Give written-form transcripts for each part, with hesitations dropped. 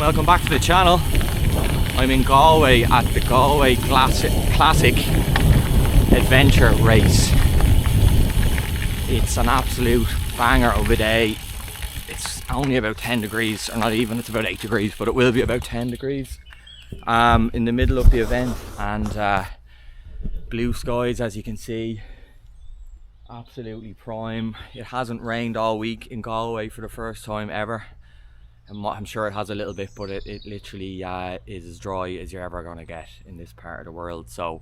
welcome back to the channel. I'm in Galway at the Galway Classic Adventure Race. It's an absolute banger of a day. It's only about 10 degrees, or not even, it's about 8 degrees, but it will be about 10 degrees in the middle of the event, and blue skies, as you can see, absolutely prime. It hasn't rained all week in Galway for the first time ever. I'm sure it has a little bit, but it literally is as dry as you're ever going to get in this part of the world. So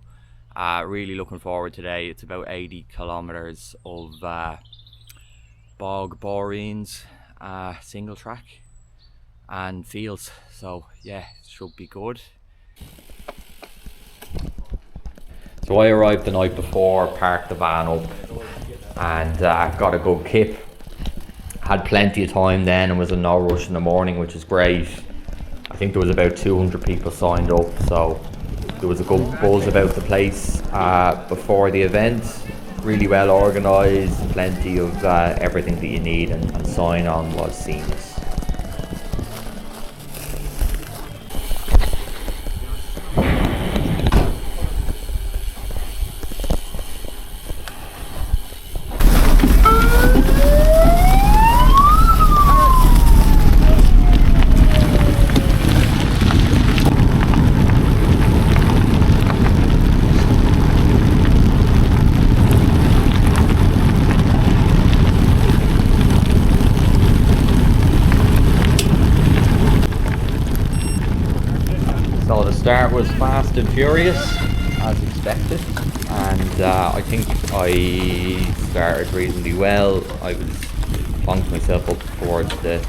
really looking forward today. It's about 80 kilometers of bog boreens, single track and fields. So yeah, it should be good. So I arrived the night before, parked the van up and got a good kip. Had plenty of time then and was in no rush in the morning, which is great. I think there was about 200 people signed up, so there was a good buzz about the place before the event. Really well organised, plenty of everything that you need, and sign on was seamless. So the start was fast and furious, as expected, and I think I started reasonably well. I was plonked myself up towards the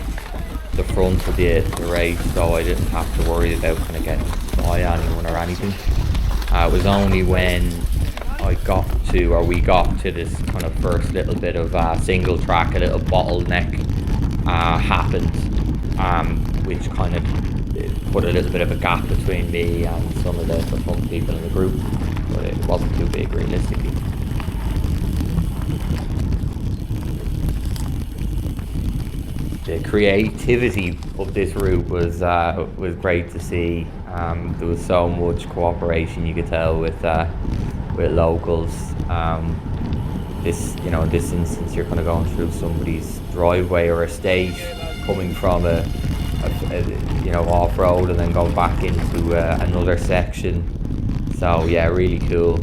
front of the race, so I didn't have to worry about kind of getting by anyone or anything. It was only when we got to this kind of first little bit of single track, a little bottleneck happened, which kind of put a little bit of a gap between me and some of the front people in the group, but it wasn't too big realistically. The creativity of this route was great to see. There was so much cooperation, you could tell, with locals. In this instance, you're kind of going through somebody's driveway or estate, coming from a off-road and then going back into another section. So yeah, really cool.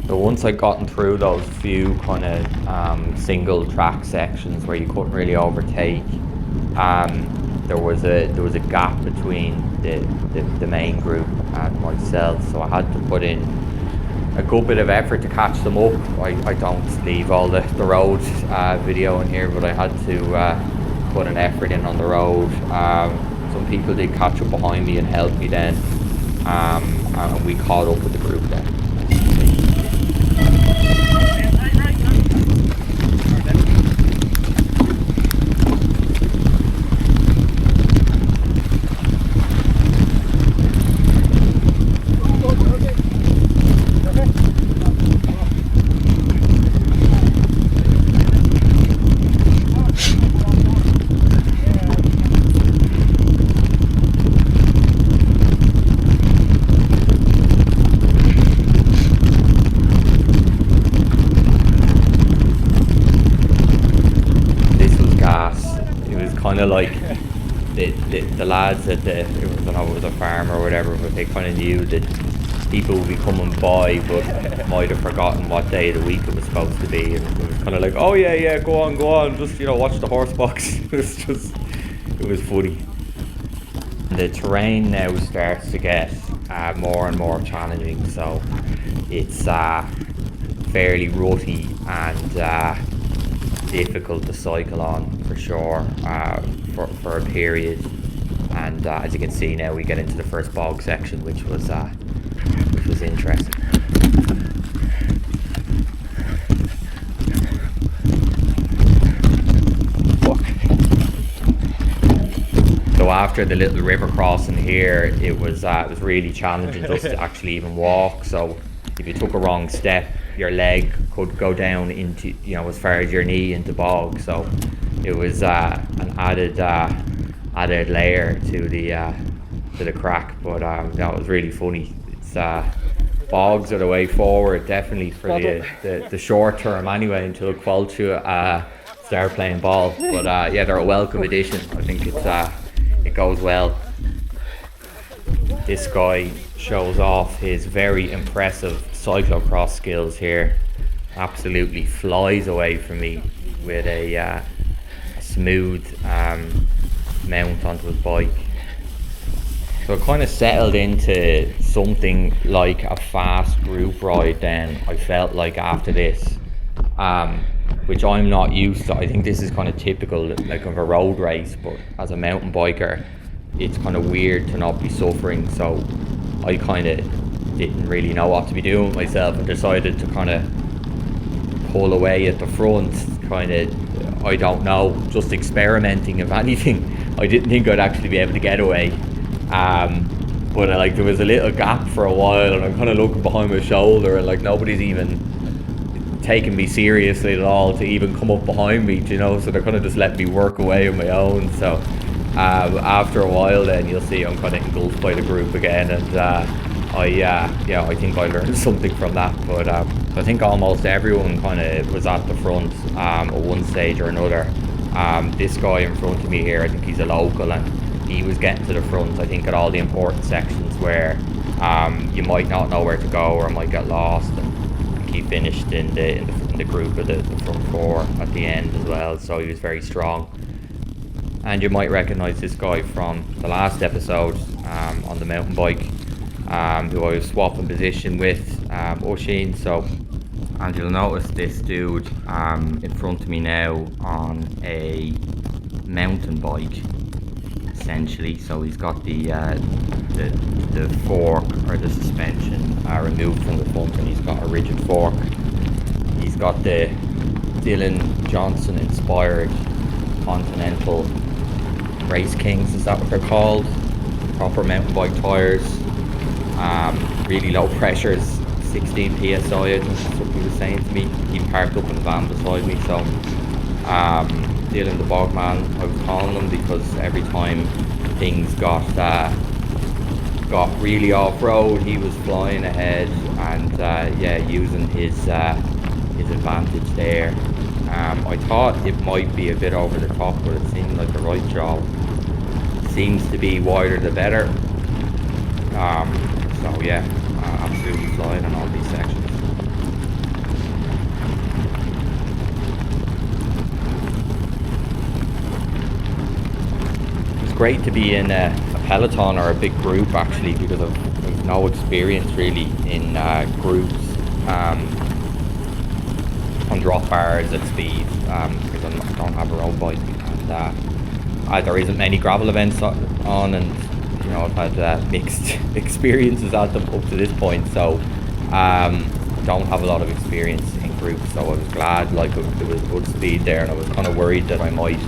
So once I'd gotten through those few kind of single track sections where you couldn't really overtake, there was a gap between the main group and myself, so I had to put in a good bit of effort to catch them up. I don't leave all the road video in here, but I had to put an effort in on the road. Some people did catch up behind me and help me then, and we caught up with the group then. Kind of like the lads at I don't know, it was a farm or whatever, but they kind of knew that people would be coming by, but might have forgotten what day of the week it was supposed to be, and it was kind of like, oh yeah, go on, just watch the horse box. It was funny. The terrain now starts to get more and more challenging, so it's fairly rutty and difficult to cycle on for sure, for a period, and as you can see now we get into the first bog section, which was interesting. So after the little river crossing here, it was really challenging just to actually even walk. So if you took a wrong step, your leg could go down into, you know, as far as your knee into bog. So it was an added layer to the crack. But that was really funny. It's bogs are the way forward, definitely for the short term anyway, until Qualtra start playing ball. But yeah, they're a welcome addition. I think it goes well. This guy shows off his very impressive cyclocross skills here. Absolutely flies away from me with a smooth mount onto his bike. So it kind of settled into something like a fast group ride then, I felt like, after this, which I'm not used to. I think this is kind of typical like of a road race, but as a mountain biker, it's kind of weird to not be suffering. So I kind of didn't really know what to be doing with myself and decided to kind of pull away at the front, kind of, I don't know, just experimenting if anything. I didn't think I'd actually be able to get away. But like there was a little gap for a while, and I'm kind of looking behind my shoulder, and like nobody's even taking me seriously at all to even come up behind me, you know. So they're kind of just letting me work away on my own. So after a while, then you'll see I'm kind of engulfed by the group again, and I think I learned something from that. But I think almost everyone kind of was at the front at one stage or another. This guy in front of me here, I think he's a local, and he was getting to the front, I think, at all the important sections where you might not know where to go or might get lost, and he finished in the group of the front four at the end as well. So he was very strong. And you might recognise this guy from the last episode on the mountain bike, who I was swapping position with, Oisin. So, and you'll notice this dude in front of me now on a mountain bike, essentially. So he's got the fork or the suspension removed from the front, and he's got a rigid fork. He's got the Dylan Johnson inspired Continental Race Kings, is that what they're called? Proper mountain bike tyres, really low pressures, 16 psi, I think that's what he was saying to me. He parked up in the van beside me. So Dylan the Bogman, I was calling him, because every time things got really off-road, he was flying ahead and using his advantage there. I thought it might be a bit over the top, but it seemed like the right job. Seems to be wider the better. So yeah, absolutely flying on all these sections. It's great to be in a peloton or a big group, actually, because I've no experience really in groups on drop bars at speed, because I don't have a road bike, and there isn't many gravel events on, and you know, I've had mixed experiences at them up to this point. So don't have a lot of experience in groups, so I was glad like there was good speed there, and I was kind of worried that I might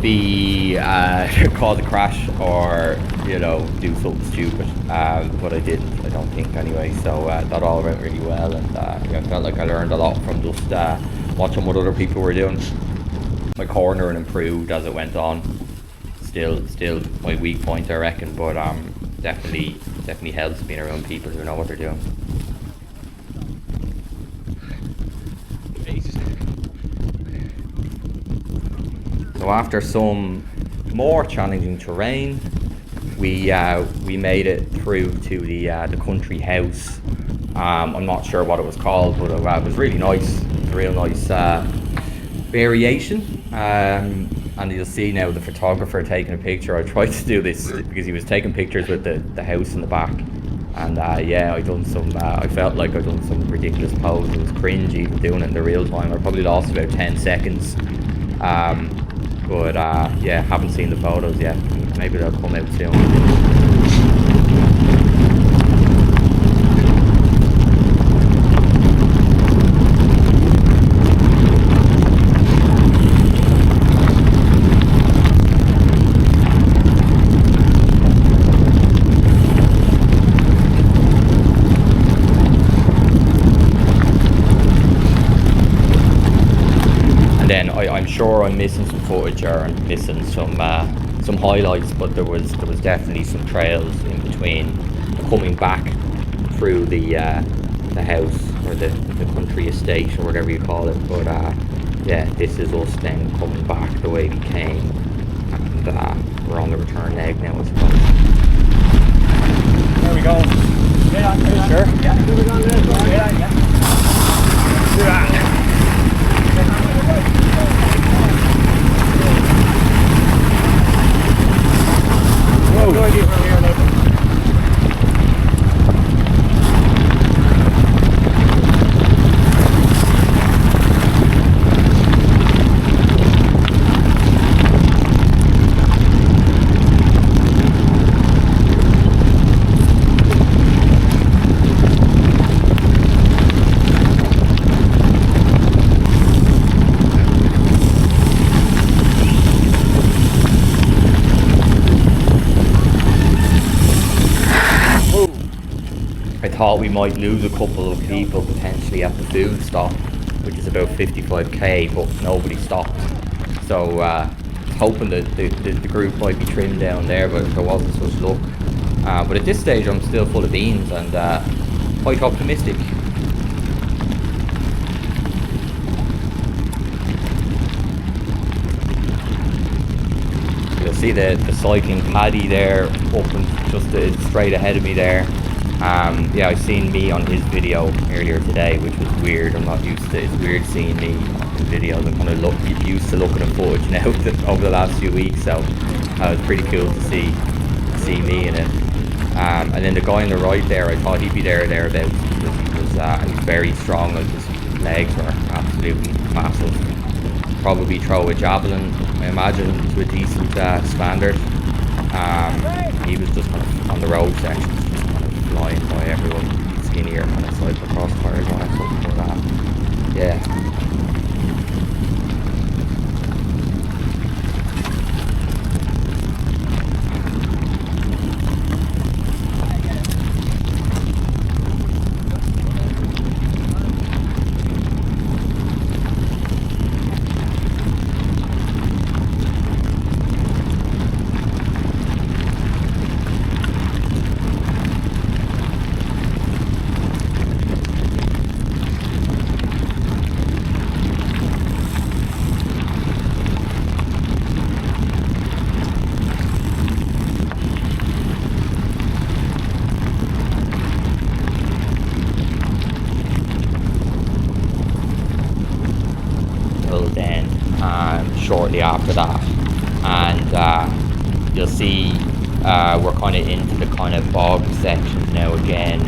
be cause a crash or, you know, do something stupid, but I didn't, I don't think, anyway. So that all went really well, and I felt like I learned a lot from just watching what other people were doing. My cornering improved as it went on. Still my weak point, I reckon, but definitely helps being around people who know what they're doing. So after some more challenging terrain, we made it through to the country house. I'm not sure what it was called, but it was really nice. It was a real nice variation. And you'll see now the photographer taking a picture. I tried to do this because he was taking pictures with the house in the back. And I done some, I felt like I'd done some ridiculous pose. It was cringe even doing it in the real time. I probably lost about 10 seconds. But haven't seen the photos yet. Maybe they'll come out soon. I'm sure I'm missing some footage, or I'm missing some highlights, but there was definitely some trails in between coming back through the house, or the country estate, or whatever you call it. But yeah, this is us then coming back the way we came, and we're on the return leg now, I suppose. There we go. Get on, sure? Yeah, there we go. Get on, yeah. Do that. Whoa. No idea where we are now. I thought we might lose a couple of people potentially at the food stop, which is about 55k, but nobody stopped. So hoping that the group might be trimmed down there, but there wasn't such luck. But at this stage I'm still full of beans and quite optimistic. You'll see the cycling paddy there up and just straight ahead of me there. Yeah, I seen me on his video earlier today, which was weird. I'm not used to it. It's weird seeing me on videos. I'm kind of used to looking at footage now over the last few weeks, so it was pretty cool to see me in it. And then the guy on the right there, I thought he'd be thereabouts, because he was very strong. Like, his legs were absolutely massive. Probably throw a javelin, I imagine, to a decent standard. He was just kind of on the road section, flying by everyone, skinnier, kind of cyclocross tires on it, something like that. Yeah. Then shortly after that, and you'll see we're kind of into the kind of bog sections now again.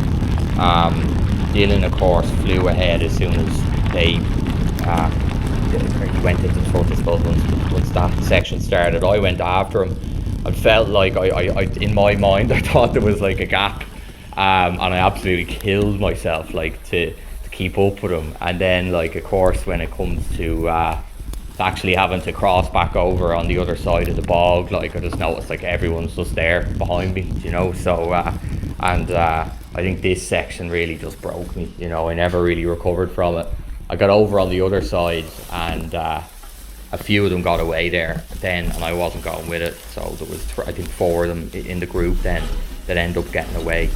Dylan of course flew ahead as soon as he went into the front, I suppose, once that section started. I went after him and felt like I in my mind I thought there was like a gap, and I absolutely killed myself like to keep up with him. And then, like, of course, when it comes to actually having to cross back over on the other side of the bog, like, I just noticed like everyone's just there behind me, you know. So I think this section really just broke me, you know. I never really recovered from it. I got over on the other side, and a few of them got away there then, and I wasn't going with it. So there was I think 4 of them in the group then that end up getting away.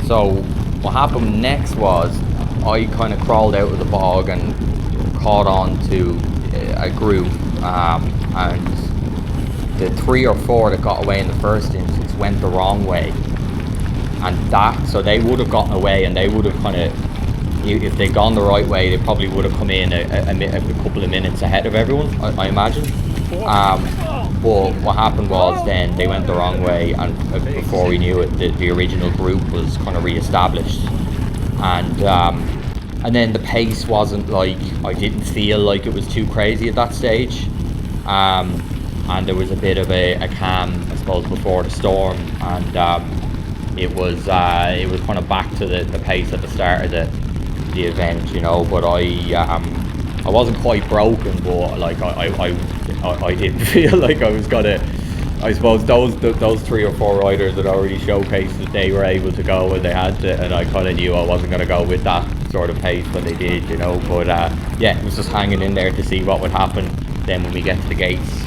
So what happened next was I kind of crawled out of the bog and caught on to a group, and the 3 or 4 that got away in the first instance went the wrong way, and so they would have gotten away, and they would have kind of, if they'd gone the right way, they probably would have come in a couple of minutes ahead of everyone, I imagine. But what happened was then they went the wrong way, and before we knew it, the original group was kind of re-established, and then the pace wasn't like, I didn't feel like it was too crazy at that stage, and there was a bit of a calm, I suppose, before the storm, and it was kind of back to the pace at the start of the event, you know. But I wasn't quite broken, but like I didn't feel like I was gonna I suppose those 3 or 4 riders had already showcased that they were able to go and they had to, and I kind of knew I wasn't going to go with that sort of pace when they did, you know. But yeah, it was just hanging in there to see what would happen then when we get to the gates.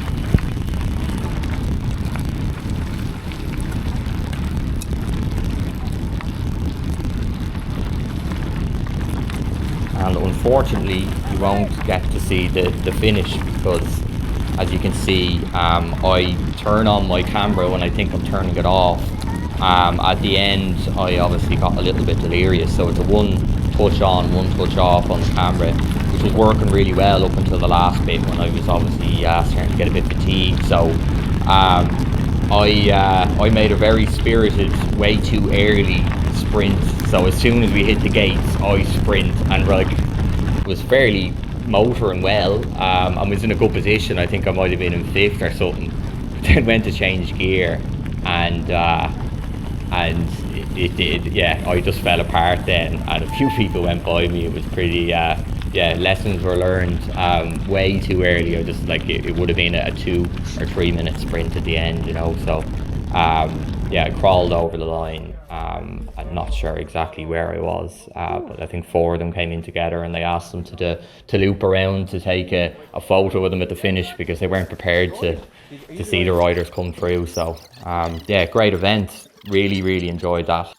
And unfortunately you won't get to see the finish, because as you can see, I turn on my camera when I think I'm turning it off. At the end I obviously got a little bit delirious, so it's a one touch on, one touch off on the camera, which was working really well up until the last bit when I was obviously starting to get a bit fatigued. So I made a very spirited, way too early sprint. So as soon as we hit the gates, I sprint and like was fairly motoring well. I was in a good position. I think I might have been in 5th or something. Then went to change gear, and it did. Yeah, I just fell apart then, and a few people went by me. It was pretty. Yeah, lessons were learned way too early. I just like it would have been a 2 or 3 minute sprint at the end, you know. So yeah, I crawled over the line. I'm not sure exactly where I was, but I think 4 of them came in together, and they asked them to loop around to take a photo with them at the finish, because they weren't prepared to see the riders come through. So yeah, great event. Really enjoyed that.